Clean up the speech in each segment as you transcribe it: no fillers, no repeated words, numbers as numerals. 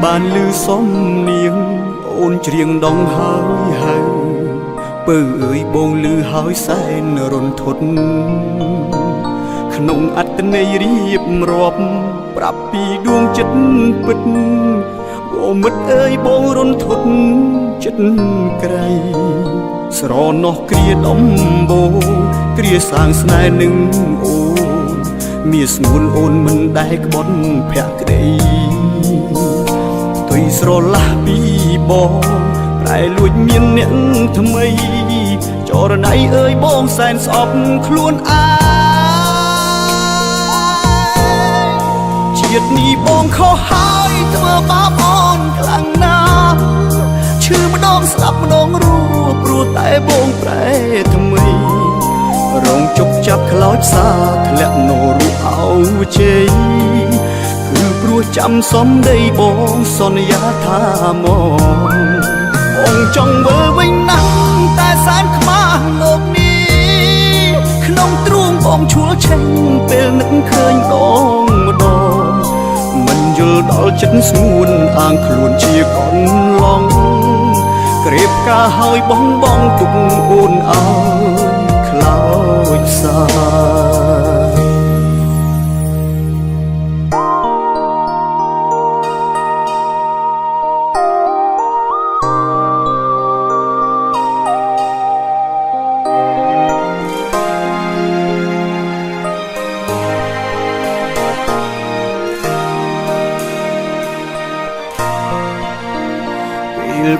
បានលឺសំនៀងអូនច្រៀងដងហើយហៅពើអើយបងលឺហើយសែនរន្ធត់ក្នុងអត្តន័យរៀបរាប់ប្រាប់ពីដួងចិត្តពិតអូមិត្តអើយបងរន្ធត់ចិត្តក្រៃស្រណោះគ្រាដំបូងគ្រាសាងស្នេហ៍នឹងអូនមានស្ងួនអូនមិនដែលក្បត់ភក្តីទុយស្រឡះពីបងប្រែលួចមានអ្នកថ្មីចរណៃអើយបងសែនស្អប់ខ្លួនឯងជាតិនេះបងខុសហើយធ្វើបាបអូនខ្លាំងណាស់ឈឺម្ដងស្លាប់ម្ដងរស់ព្រោះតែបងប្រែថ្មីរងជប់ចាប់ខ្លោចផ្សាធ្លាក់នោរូបអោជ័យគឺព្រោះចាំសំដីបងសន្យាថាមកបងចង់មើលវិញណាស់តែសែនខ្មាស់លោកនេះក្នុងទ្រូងបងឈួលឆេញពេលនឹកឃើញដងម្ដងមិនយល់ដល់ចិត្តស្ងួនអាងខ្លួនជាកូនឡងក្រេបការហើយបងទុកអូនអើយខ្លោចសា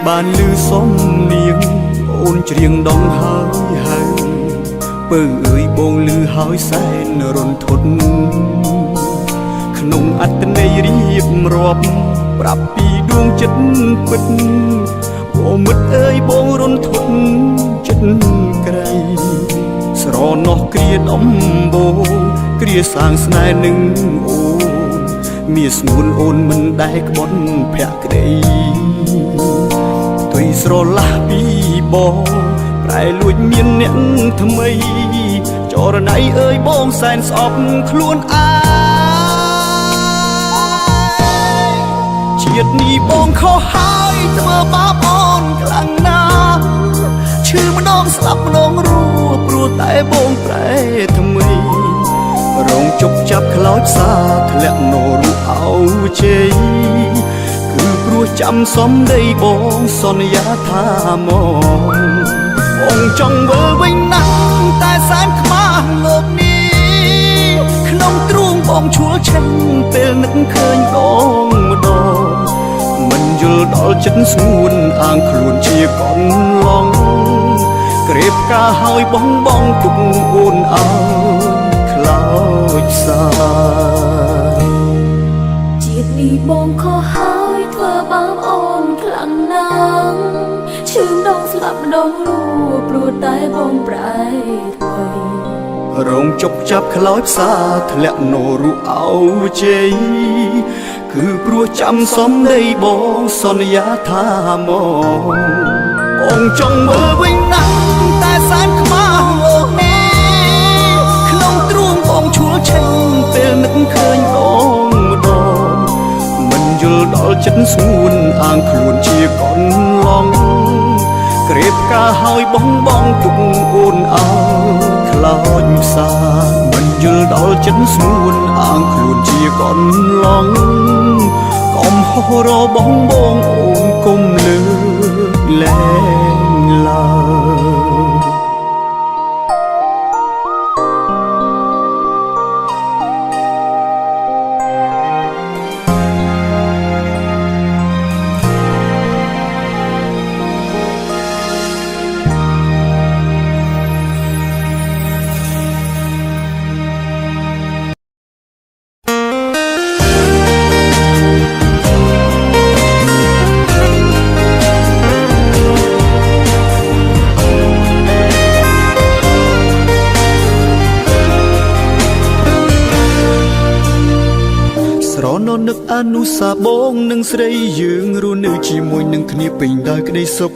បានលឺសំនៀងអូនច្រៀងដងហើយហៅពើអើយបងលឺហើយសែនរន្ធត់ក្នុងអត្តន័យរៀបរាប់ប្រាប់ពីដួងចិត្តពិតអូមិត្តអើយបងរន្ធត់ចិត្តក្រៃស្រណោះគ្រាដំបូងគ្រាសាងស្នេហ៍នឹងអូនមានស្ងួនអូនមិនដែលក្បត់ភក្តីទុយស្រឡះពីបងប្រែលួចមានអ្នកថ្មីចរណៃអើយបងសែនស្អប់ខ្លួនឯងជាតិនេះបងខុសហើយធ្វើបាបអូនខ្លាំងណាស់ឈឺម្ដងស្លាប់ម្ដងរស់ព្រោះតែបងប្រែថ្មីរងជប់ចាប់ខ្លោចផ្សាធ្លាក់នោរូបអោជ័យគឺព្រោះចាំសំដីបងសន្យាថាមកបងចង់មើលវិញណាស់តែសែនខ្មាស់លោកនេះក្នុងទ្រូងបងឈួលឆេញពេលនឹកឃើញដងម្ដងមិនយល់ដល់ចិត្តស្ងួនអាងខ្លួនជាកូនឡងក្រេបការហើយបងទុកអូនអើយខ្លោចសាជាតិនេះបងខុសហើយធ្វើបាបអូនខ្លាំងណាស់ឈឺម្ដងស្លាប់ម្ដងរស់ព្រោះតែបងប្រែថ្មីរងជប់ចាប់ខ្លោចផ្សាធ្លាក់នោរូបអោជ័យគឺព្រោះចាំសំដីបងសន្យាថាមកបងចង់មើលវិញណាស់តែសែនខ្មាស់លោកនេះក្នុងទ្រូងបងឈួលឆេញពេលនឹកឃើញដងម្ដងមិនយល់ដល់ចិត្តស្ងួនអាងខ្លួនជាកូនឡងក្រេបការហើយបងទុកអូនអើយខ្លោចសាមិនយល់ដល់ចិត្តស្ងួនអាងខ្លួនជាកូនឡងកុំហោះរបងអូនគុំលើកលែងឡើយនឹកអនុសាបងនឹងស្រីយើងរស់នៅជាមួយនឹងគ្នាពេញដោយក្តីសុខ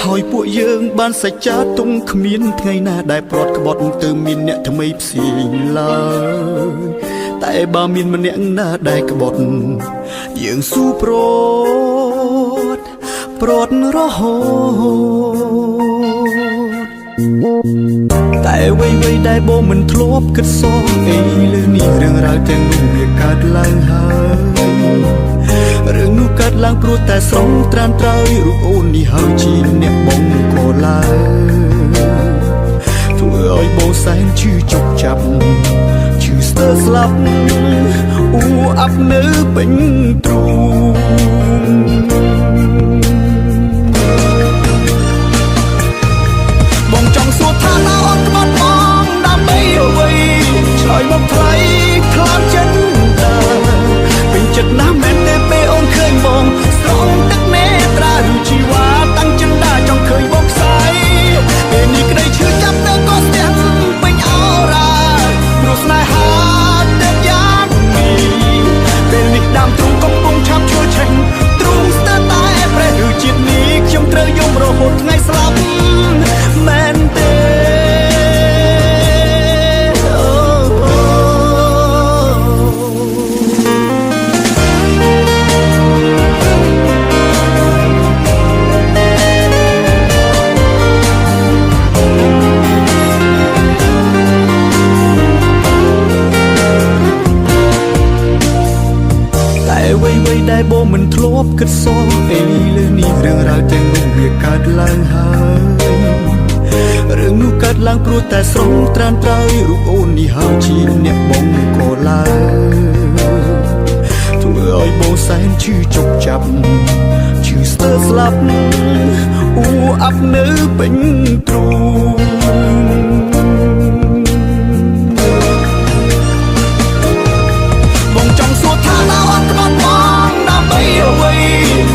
ហើយពួកយើងបានសច្ចាទុំគ្មានថ្ងៃណាដែលប្រត់ក្បត់ទៅមានអ្នកថ្មីផ្សេងឡើយ តែបើមានម្នាក់ណាដែលក្បត់យើងស៊ូប្រត់រហូតតែអ្វីដែលបងមិនធ្លាប់គិតសោះអីលើនេះរឿងរ៉ាវទាំងនោះវាកើតឡើងហើយរឿងនោះកើតឡើងព្រោះតែស្រងត្រានត្រើយរូបអូននេះហើយជាអ្នកបងក៏ឡើងធ្វើឲ្យបងសែនឈឺជប់ចាប់ឈឺស្ទើរស្លាប់អ៊ូអាប់នៅពេញទ្រូងបងចង់សួរថាតើអូនក្បត់បងដើម្បីអ្វីឆ្លើយមកថ្លៃខ្លាចចិត្តពេញចិត្តណាស់មែនទេពេលអូនឃើញបងស្រង់ទឹកនេត្រាឬជីវ៉ាតាំងចិនដាចង់ឃើញបងខ្សែពេលនេះក្តីឈឺចាប់នៅក៏ស្ទះពេញអរ៉ាព្រោះស្នេហាទៅយ៉ាងនេះពេលនេះដើមទ្រូងកំពុងឆាប់ឈួលឆេញទ្រូងស្ទើរតែប្រេះឬជាតិនេះខ្ញុំត្រូវយំរហូតថ្ងៃស្លាប់មែនទេដែលបងមិនធ្លាប់គិតសោះអីលើនេះរឿងរ៉ាវទាំងនោះវាកើតឡើងហើយរឿងនោះកើតឡើងព្រោះតែស្រងត្រានត្រើយរូបអូននេះហើយជាអ្នកបងក៏ឡើងធ្វើឲ្យបងសែនឈឺជប់ចាប់ឈឺស្ទើរស្លាប់អ៊ូអាប់នៅពេញទ្រូងបងចង់សួរថាតើអូនក្បត់បងដើម្បីអ្វី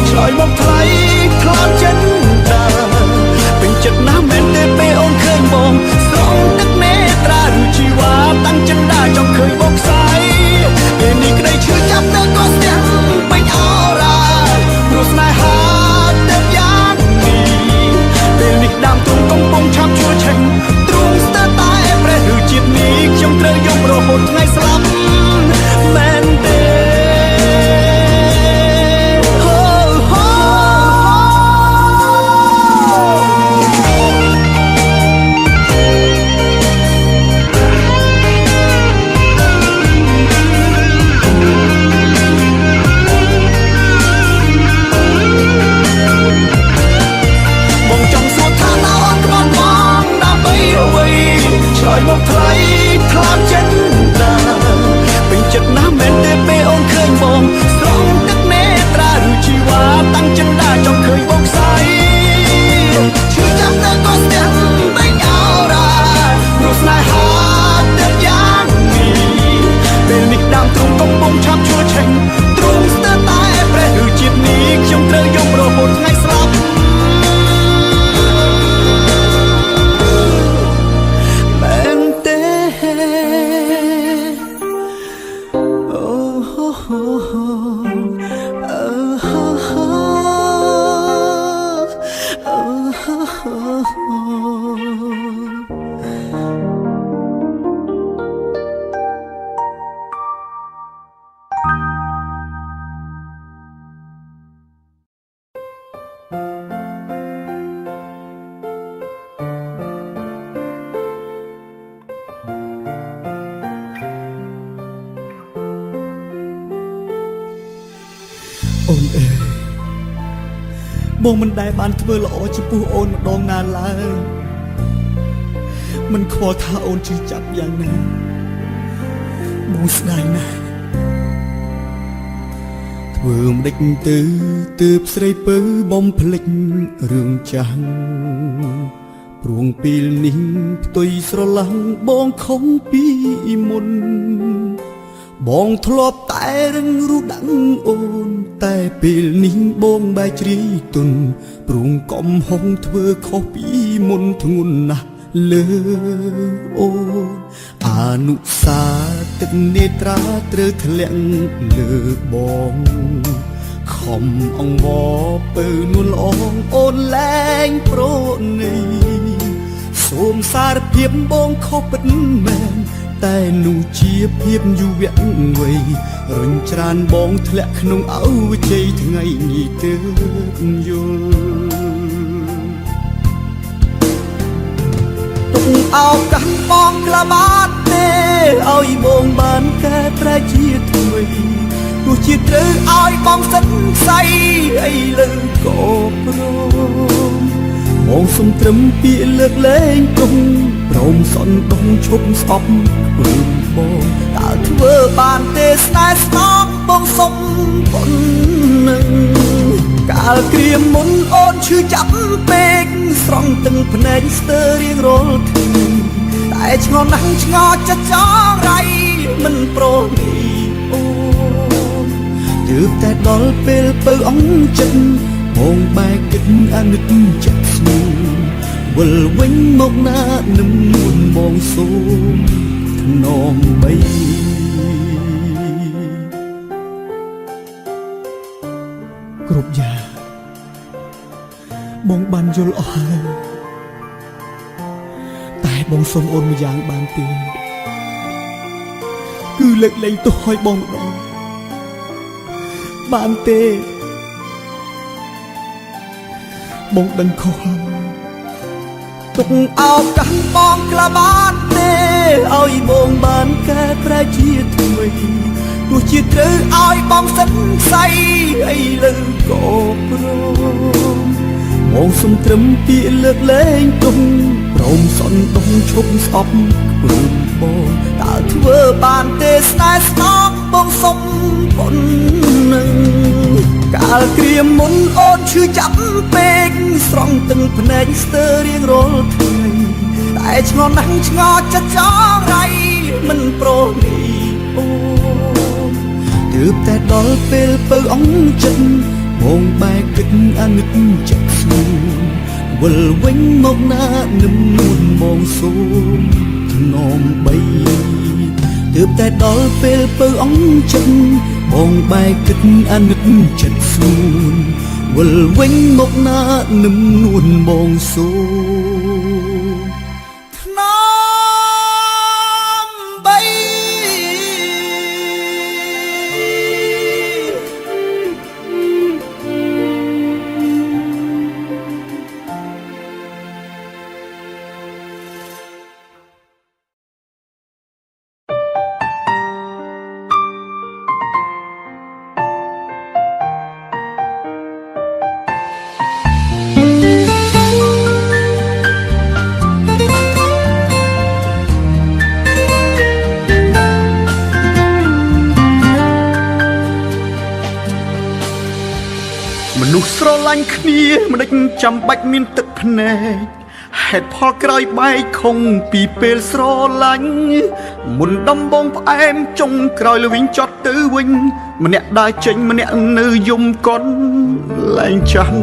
ឆ្លើយមកថ្លៃខ្លាចចិត្តពេញចិត្តណាស់មែនទេពេលអូនឃើញបងស្រង់ទឹកនេត្រាឬជីវ៉ាតាំងចិនដាចង់ឃើញបងខ្សែពេលនេះក្តីឈឺចាប់នៅក៏ស្ទះពេញអរ៉ាព្រោះស្នេហាទៅយ៉ាងនេះពេលនេះដើមទ្រូងកំពុងឆាប់ឈួលឆេញទ្រូងស្ទើរតែប្រេះឬជាតិនេះខ្ញុំត្រូវយំរហូតថ្ងៃស្លាប់មែនទេឆ្លើយមកថ្លៃខ្លាចចិត្តពេញចិត្តណាស់មែនទេពេលអូនឃើញបងស្រង់ទឹកនេត្រាឬជីវ៉ាតាំងចិនដាចង់ឃើញបងខ្សែឈឺចាប់នៅក៏ស្ទះពេញអរ៉ាព្រោះស្នេហាទៅយ៉ាងនេះពេលនេះដើមទ្រូងកំពុងឆាប់ឈួលឆេញទ្រូងស្ទើរតែប្រេះឬជាតិនេះខ្ញុំត្រូវយំរហូតថ្ងៃស្លាប់អូនអើយបងមិនដែលបានធ្វើល្អចំពោះអូនម្ដងណាឡើយមិនខ្វល់ថាអូនជឿចាប់យ៉ាងណាបងស្ដាយណាស់ធ្វើមិនដេចទៅទើបស្រីពៅបំភ្លេចរឿងចាស់ព្រួងពេលនេះផ្ទុយស្រឡះបងខំពីមុនបងធ្លាប់តែរឹងរូបដឹងអូនតែពេលនេះបងបែកជ្រាយទុនព្រួងកំហុងធ្វើខុសពីមុនធ្ងន់ណាស់លើអូនអនុសាទឹកនេត្រាត្រូវធ្លាក់លើបងខំអង្វរពៅនួនល្អងអូនលែងប្រណីសូមសារភាពបងខុសពិតមែន តែនោះជាភាពយុវវ័យរុញច្រានបងធ្លាក់ក្នុងអវជ័យថ្ងៃនេះទើបយល់ទុកឱកាសបងក្លាបានទេឲ្យបងបានកែប្រែជាថ្មីទោះជាត្រូវឲ្យបងសិនស្អីអីលើក៏ព្រមបងសុំត្រឹមពាក្យលើកលែងទុំព្រមសន់ដងឈប់ស្អប់ព្រមបងតើធ្វើបានទេស្នេហ៍ស្នងបងសុំប៉ុណ្ណឹងកាលក្រៀមមុនអូនឈឺចាប់ពេកស្រង់ទឹកភ្នែកស្ទើររៀងរាល់ថ្ងៃតែឆ្ងល់ណាស់ឆ្ងល់ចិត្តចង់រៃមិនប្រនីអូនទើបតែដល់ពេលពៅអងចិត្តបងបែកគិតអាណិតចិត្តស្នូវិលវិញមកណានឹមនួនបងសូមថ្នមបីគ្រប់យ៉ាងបងបានយល់អស់ហើយតែបងសូមអូនមួយយ៉ាងបានទេគឺលើកលែងទោសឲ្យបងម្ដងបានទេបងដឹងខុសហើយទុកឱកាសបងក្លាបានទេឲ្យបងបានកែប្រែជាថ្មីទោះជាត្រូវឲ្យបងសិនស្អីអីលើក៏ព្រមបងសុំត្រឹមពាក្យលើកលែងទុំព្រមសន់ដងឈប់ស្អប់ព្រមបងតើធ្វើបានទេស្នេហ៍ស្នងបងសុំប៉ុណ្ណឹងកាលក្រៀមមុនអូនឈឺចាប់ពេកស្រង់ទឹកភ្នែកស្ទើររៀងរាល់ថ្ងៃតែឆ្ងល់ណាស់ឆ្ងល់ចិត្តចង់រៃមិនប្រនីអូនទើបតែដល់ពេលពៅអងចិត្តបងបែកគិតអាណិតចិត្តស្នូវិលវិញមកណានឹមនួនបងសូមថ្នមបីទើបតែដល់ពេលពៅអងចិត្តបងបែកគិតអាណិតចិត្តស្នូវិលវិញមកណានឹមនួនបងសូមថ្នមបីមនុស្សស្រឡាញ់គ្នាមិនដេចចាំបាច់មានទឹកភ្នែកហេតុផលក្រោយបែកខំពីពេលស្រឡាញ់មុនដំបងផ្អែមចុងក្រោយលវិញចត់ទៅវិញម្នាក់ដើរចេញម្នាក់នៅយំកន់លែងចាស់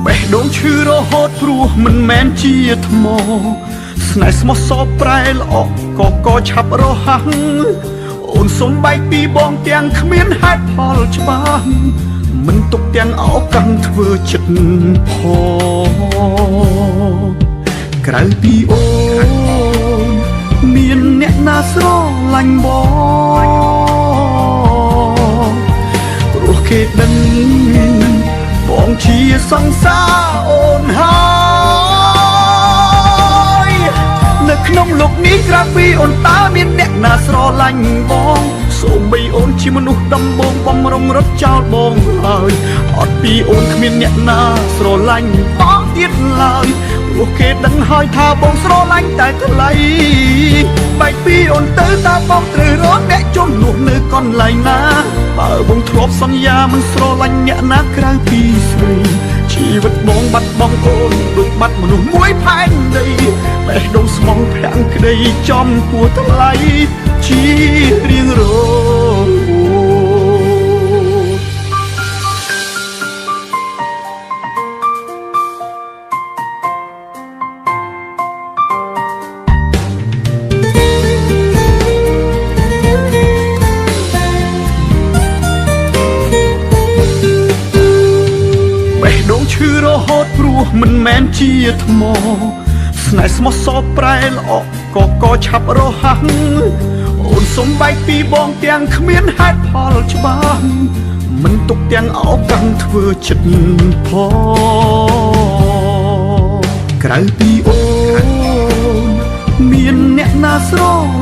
បេះដូងឈឺរហូតព្រោះមិនមែនជាថ្មស្នេហ៍ស្មោះសរប្រែល្អក៏ឆាប់រហ័សអូនសុំបែកពីបងទាំងគ្មានហេតុផលច្បាស់មិនទុកទាំងឱកាសធ្វើចិត្តផងក្រៅពីអូនមានអ្នកណាស្រឡាញ់បងព្រោះគេដឹងបងជាសង្សារអូនហើយនៅក្នុងលោកនេះក្រៅពីអូនតើមានអ្នកណាស្រឡាញ់បងសូម្បីអូនជាមនុស្សដំបងបំរុងរត់ចោលបងហើយអត់ពីអូនគ្មានអ្នកណាស្រឡាញ់បងទៀតឡើយព្រោះគេដឹងហើយថាបងស្រឡាញ់តែថ្លៃបែកពីអូនទៅតើបងត្រូវរកអ្នកជំនួសនៅកន្លែងណាបើបងធ្លាប់សន្យាមិនស្រឡាញ់អ្នកណាក្រៅពីស្រីជីវិតបងបាត់បង់អូនដូចបាត់មនុស្សមួយផែនដីបេះដូងស្មងភាំងក្តីចំពោះថ្លៃជារៀងរហូត ឈឺរហូតព្រោះមិនមែនជាថ្ម ស្នេហ៍ស្មោះសរប្រែល្អកឆាប់រហ័សអូនសុំបែកពីបងទាំងគ្មានហេតុផលច្បាស់មិនទុកទាំងអោកាំងធ្វើចិត្តផងក្រៅពីអូនមានអ្នកណាស្រ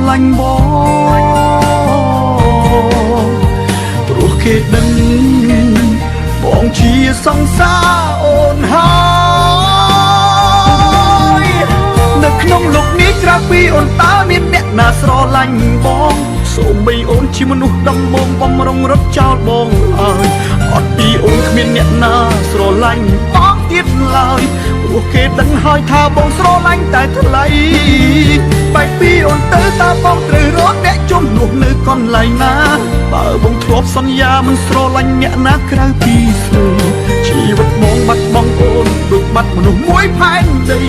ឡាញ់បងព្រោះគេដឹងបងជាសង្សារអូនហើយនៅក្នុងលោកនេះក្រៅពីអូនតើមានអ្នកណាស្រឡាញ់បងសូម្បីអូនជាមនុស្សដំបងបំរុងរត់ចោលបងហើយអត់ពីអូនគ្មានអ្នកណាស្រឡាញ់បងទៀតឡើយព្រោះគេដឹងហើយថាបងស្រឡាញ់តែថ្លៃបែកពីអូនទៅតើបងត្រូវរត់អ្នកជំនួសនៅកន្លែងណាបើបងធ្លាប់សន្យាមិនស្រឡាញ់អ្នកណាក្រៅពីស្រីជីវិតបងបាត់បង់អូនដូចបាត់មនុស្សមួយផែនដី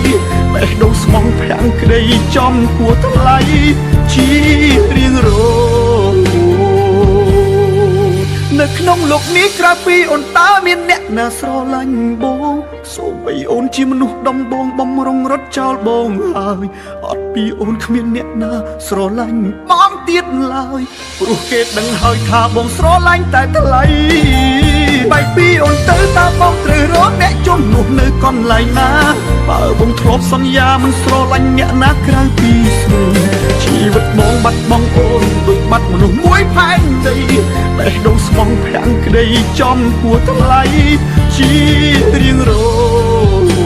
បេះដូងស្មងប្រាំងក្ដីចំគួរថ្លៃជារៀងរងនៅក្នុងលោកនេះក្រៅពីអូនតើមានអ្នកណាស្រឡាញ់បងសូម្បីអូនជាមនុស្សដំបងបំរុងរត់ចោលបងហើយអត់ពីអូនគ្មានអ្នកណាស្រឡាញ់បងទៀតឡើយព្រោះគេដឹងហើយថាបងស្រឡាញ់តែថ្លៃបែកពីអូនទៅតើបងត្រូវរកអ្នកជំនួសនៅកន្លែងណាបើបងធ្លាប់សន្យាមិនស្រឡាញ់អ្នកណាក្រៅពីស្រីជីវិតបងបាត់បង់អូនដូចបាត់មនុស្សមួយផែនដីបេះដូងស្មងប្រាំងក្ដីចំគួរថ្លៃជារៀងរង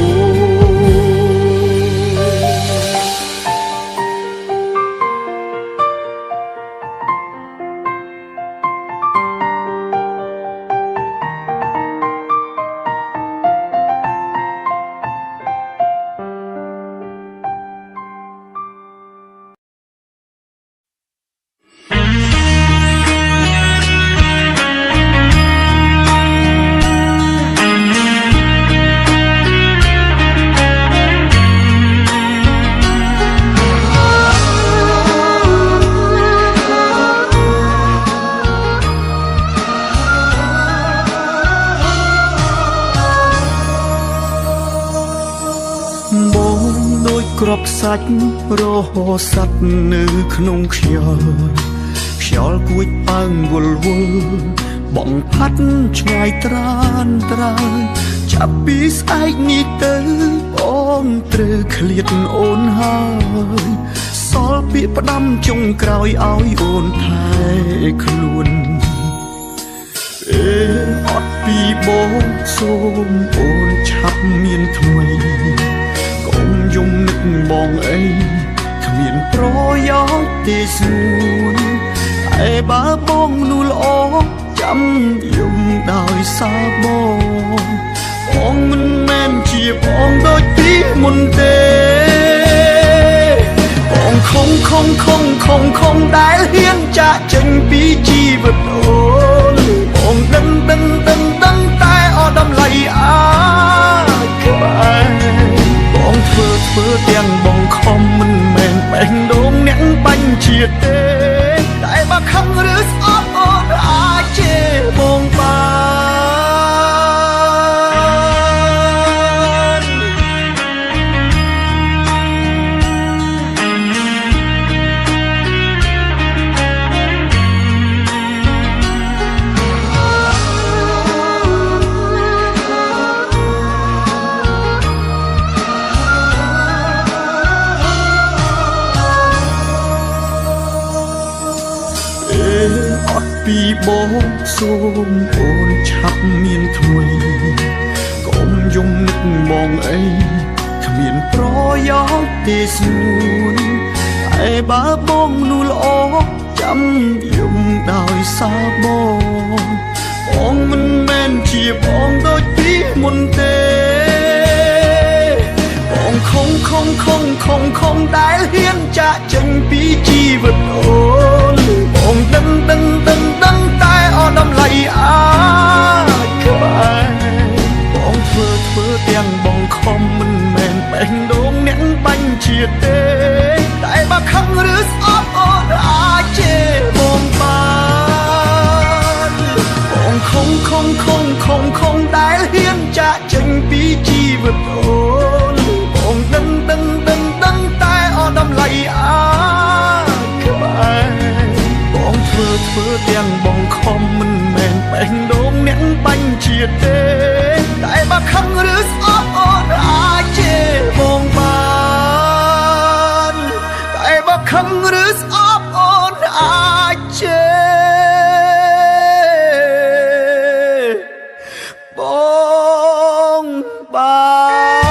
គ្រាប់សាច់រហូតសัตว์នៅក្នុងខ្យល់គួចអើងវល់វល់បងផាត់ឆ្ងាយត្រានត្រើយចាប់ពីស្អែកនេះទៅបងត្រូវឃ្លាតអូនហើយសល់ពាក្យផ្ដាំចុងក្រោយឲ្យអូនថែខ្លួនអត់ពីបងសូមអូនឆាប់មានថ្មីកុំយំនឹកបងអីគ្មានប្រយោជន៍ទេស្នួនតែបើបងមនុស្សល្អចាំយំដោយសារបងមិនមែនជាបងដូចពីមុនទេបងខំដែលហ៊ានចាកចេញពីជីវិតអូនបងដឹងតែអត់តម្លៃអាចក្បែរបងធ្វើទាំងបងខំមិនមែនបេះដូងអ្នកបាញ់ជាតិទេតែបើខំឬស្អប់អូនអាចជេរបងបានអត់ពីបងសូមអូនឆាប់មានថ្មីកុំយំនឹកបងអីគ្មានប្រយោជន៍ទេស្នួនតែបើបងមនុស្សល្អចាំយំដោយសារបងមិនមែនជាបងដូចពីមុនទេបងខំដែលហ៊ានចាកចេញពីជីវិតអូនបងដឹងតែអត់តម្លៃអាចក្បែរបងធ្វើទាំងបងខំមិនមែនបេះដូងអ្នកបាញ់ជាតិទេតែបើខឹងឬស្អប់អូនអាចជេរបងបានបងខំដែលហ៊ានចាកចេញពីជីវិតអូនបងដឹង ធ្វើទាំងបងខំមិនមែនបេះដូងអ្នកបាញ់ជាតិទេតែបើខឹងឬស្អប់អូនអាចជេរបងបានតែបើខឹងឬស្អប់អូនអាចជេរបងបាន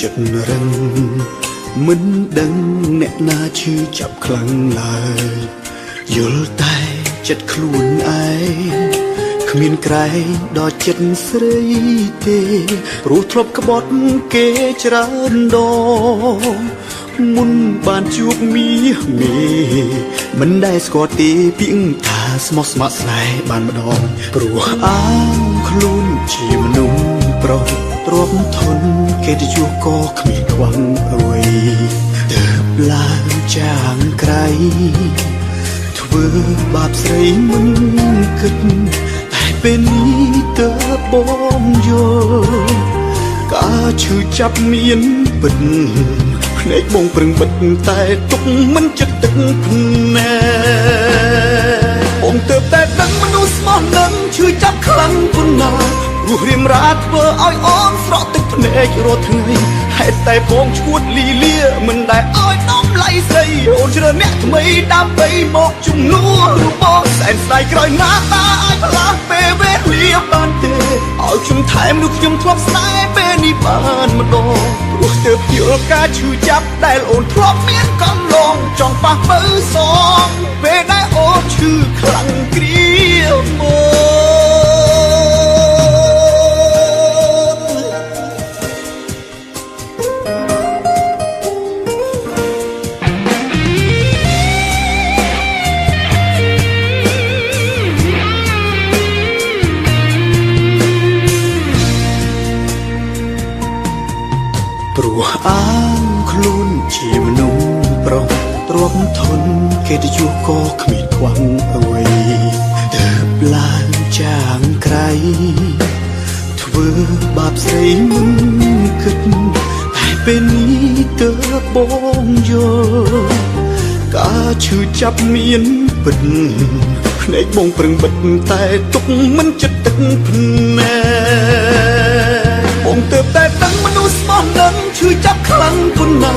ចិត្តរឹងមិនដឹងអ្នកណាឈឺចាប់ខ្លាំងឡើយយល់តែចិត្តខ្លួនឯងគ្មានក្រែងដល់ចិត្តស្រីទេព្រោះធ្លាប់ក្បត់គេច្រើនដងមុនបានជួបមាសមេមិនដែលស្គាល់ទេពីថាស្មោះស្ម័គ្រស្នេហ៍បានម្ដងព្រោះអាងខ្លួនជាមនុស្សប្រុសទ្រាំធន់គេទៅជួបក៏គ្មានខ្វះអ្វីទើបឡើងចាងក្រៃធ្វើបាបស្រីមិនគិតតែពេលនេះទើបបងយល់ការឈឺចាប់មានពិតភ្នែកបងប្រឹងបិទតែទុកមិនចិត្តទឹកភ្នែកបងទើបតែដឹងមនុស្សស្មោះនឹងឈឺចាប់ខ្លាំងប៉ុណ្ណារស់រៀមរាធ្វើឲ្យអូនស្រក់ទឹកភ្នែករាល់ថ្ងៃហេតុតែបងឈួតលីលាមិនដែលឲ្យដំឡៃស្រីអូនជ្រើអ្នកថ្មីដើម្បីមកជំនួសរូបបងសែនស្ដាយក្រោយណាតាឲ្យផ្លាស់ពេលវេលាបានទេឲ្យខ្ញុំថែមនោះខ្ញុំធ្លាប់ស្នេហ៍ពេលនេះបានម្ដងព្រោះទើបយល់ការឈឺចាប់ដែលអូនធ្លាប់មានកន្លងចង់ប៉ះបើសងពេលដែលអូនឈឺខ្លាំងគ្រាមកព្រោះអាងខ្លួនជាមនុស្សប្រុសទ្រាំធន់គេទៅជួបក៏គ្មានខ្វះអ្វីទើបឡើងចាងក្រៃធ្វើបាបស្រីមិនគិតតែពេលនេះទើបបងយល់ការឈឺចាប់មានពិតភ្នែកបងប្រឹងបិទតែទុកមិនចិត្តទឹកភ្នែកបងទើបតែដឹងមនុស្សស្មោះនឹងឈឺចាប់ខ្លាំងប៉ុណ្ណា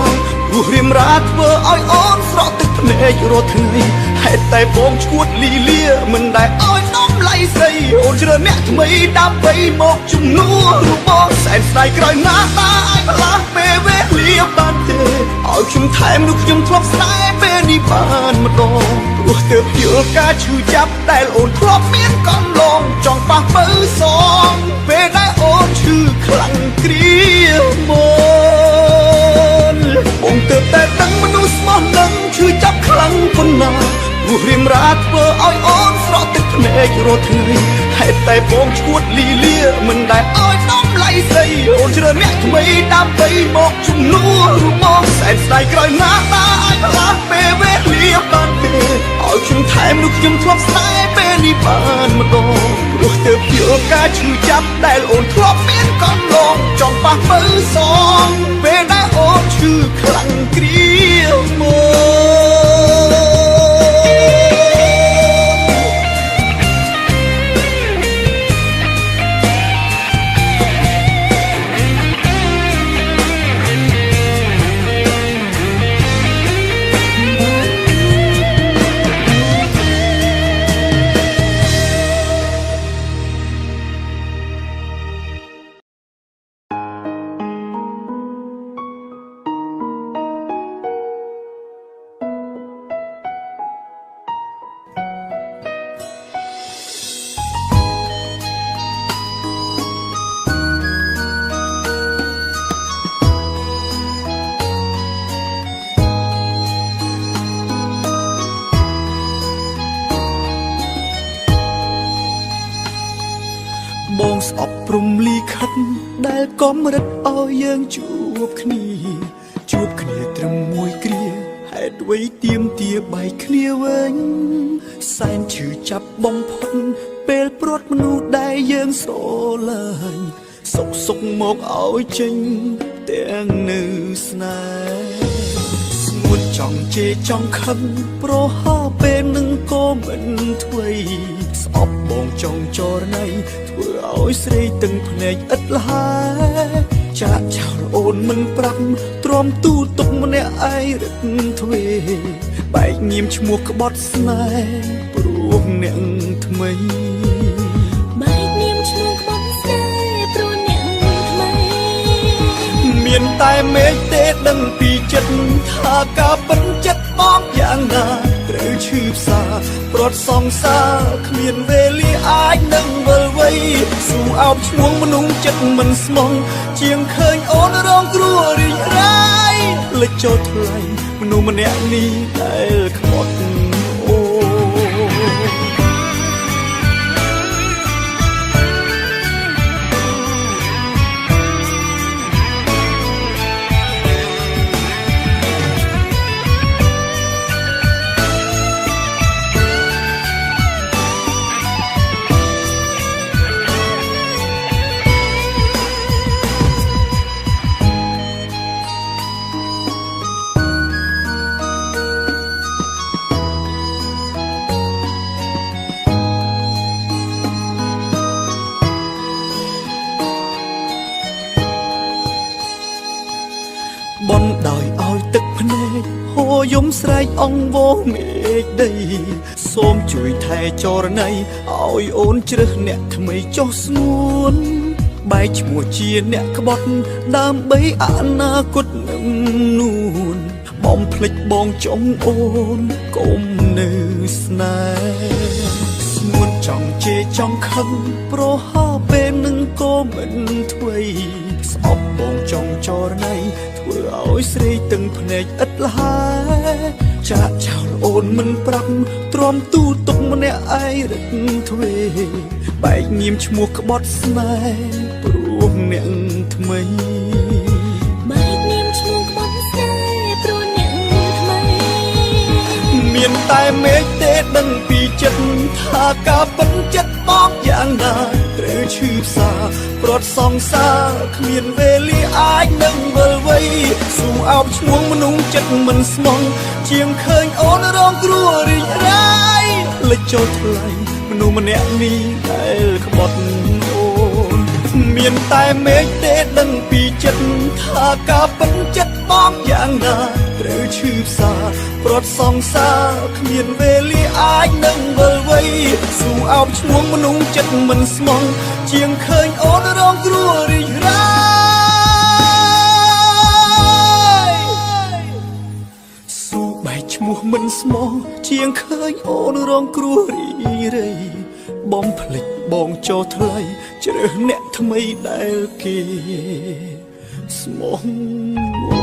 រស់រៀមរាធ្វើឲ្យអូនស្រក់ទឹកភ្នែករាល់ថ្ងៃហេតុតែបងឈួតលីលាមិនដែលឲ្យដំឡៃស្រីអូនជ្រើអ្នកថ្មីដើម្បីមកជំនួសរូបបងសែនស្ដាយក្រោយណាតាឲ្យផ្លាស់ពេលវេលាបានទេឲ្យខ្ញុំថែមនោះខ្ញុំធ្លាប់ស្នេហ៍ពេលនេះបានម្ដងព្រោះទើបយល់ការឈឺចាប់ដែលអូនធ្លាប់មានកន្លងចង់ប៉ះបើសងពេលដែលអូនឈឺខ្លាំងគ្រាមកបងទើបតែដឹងមនុស្សស្មោះនឹងឈឺចាប់ខ្លាំងប៉ុណ្ណារស់រៀមរាធ្វើឲ្យអូនស្រក់ទឹកភ្នែករាល់ថ្ងៃហេតុតែបងឈួតលីលាមិនដែលឲ្យដំឡៃស្រីអូនជ្រើអ្នកថ្មីដើម្បីមកជំនួសរូបបងសែនស្ដាយក្រោយណាតាឲ្យផ្លាស់ពេលវេលាបានទេឲ្យខ្ញុំថែមនោះខ្ញុំធ្លាប់ស្នេហ៍ពេលនេះបានម្ដងព្រោះទើបយល់ការឈឺចាប់ដែលអូនធ្លាប់មានកន្លងចង់ប៉ះបើសងពេលដែលអូនឈឺខ្លាំងគ្រាមក ព្រំលីខិតដែលកំរិតឲ្យយើងជួបគ្នាត្រឹមមួយគ្រាហេតុអ្វីទៀមទាបែកគ្នាវិញសែនឈឺចាប់បំផុតពេលព្រាត់មនុស្សដែលយើងស្រឡាញ់សុកមកឲ្យចេញទាំងនៅស្នេហ៍ស្ងួនចង់ជេរចង់ខឹងប្រហោពេលនឹងក៏មិនធ្វេស្អប់បងចង់ចរណៃធ្វើឲ្យស្រីទាំងភ្នែកឥតលហើយចាក់ចោលអូនមិនប្រាប់ទ្រាំទូទុកម្នាក់ឯងរឹកទ្វេបែកញៀមឈ្មោះក្បត់ស្នេហ៍ព្រោះអ្នកថ្មីបែកញៀមឈ្មោះក្បត់ស្នេហ៍ព្រោះអ្នកថ្មីមានតែមេឃទេដឹងពីចិត្តថាការពិតចិត្តបងយ៉ាងណាត្រូវឈឺផ្សាប្រត់សងសាគ្មានវេលាអាចនឹងវិលវ័យស៊ូអោបឈ្មោះមនុស្សចិត្តមិនស្មងជាងឃើញអូនរងគ្រោះរីករាយលេចចូលថ្លៃមនុស្សម្នាក់នេះដែលខ្មត់អូបនដោយឲ្យទឹកភ្នែកហូរយំស្រែកអង្វរមេឃដីសូមជួយថែចរណៃឲ្យអូនជ្រើសអ្នកថ្មីចុះស្ងួនបែកឈ្មោះជាអ្នកក្បត់ដើម្បីអនាគតនឹងនួនបំភ្លេចបងចង់អូនកុំនៅស្នេហ៍ស្ងួនចង់ជេរចង់ខឹងប្រហោពេលនឹងក៏មិនធ្វេស្អប់បងចង់ចរណៃធ្វើឲ្យស្រីទាំងភ្នែកឥតលហើយចាក់ចោលអូនមិនប្រាប់ទ្រាំទូទុកម្នាក់ឯងរឹកទ្វេបែកញៀមឈ្មោះក្បត់ស្នេហ៍ព្រោះអ្នកថ្មីបែកញៀមឈ្មោះក្បត់ស្នេហ៍ព្រោះអ្នកថ្មីមានតែមេឃទេដឹងពីចិត្តថាការពិតចិត្តបងយ៉ាងណាត្រូវឈឺផ្សាប្រត់សងសាគ្មានវេលាអាចនឹងវិលវ័យស៊ូអោបឈ្មោះមនុស្សចិត្តមិនស្មងជាងឃើញអូនរងគ្រោះរីករាយលេចចូលថ្លៃមនុស្សម្នាក់នេះដែលក្បត់អូនមានតែមេឃទេដឹងពីចិត្តថាការពិតចិត្តបងយ៉ាងណាត្រូវឈឺផ្សាប្រត់សងសាគ្មានវេលាអាចនឹងវិលវ័យស៊ូអោបឈ្មោះមនុស្សចិត្តមិនស្មងជាងឃើញអូនរងគ្រោះរីករាយស៊ូបែកឈ្មោះមិនស្មងជាងឃើញអូនរងគ្រោះរីករាយបំភ្លេចបងចូលថ្លៃជ្រើសអ្នកថ្មីដែលគេស្មងអូ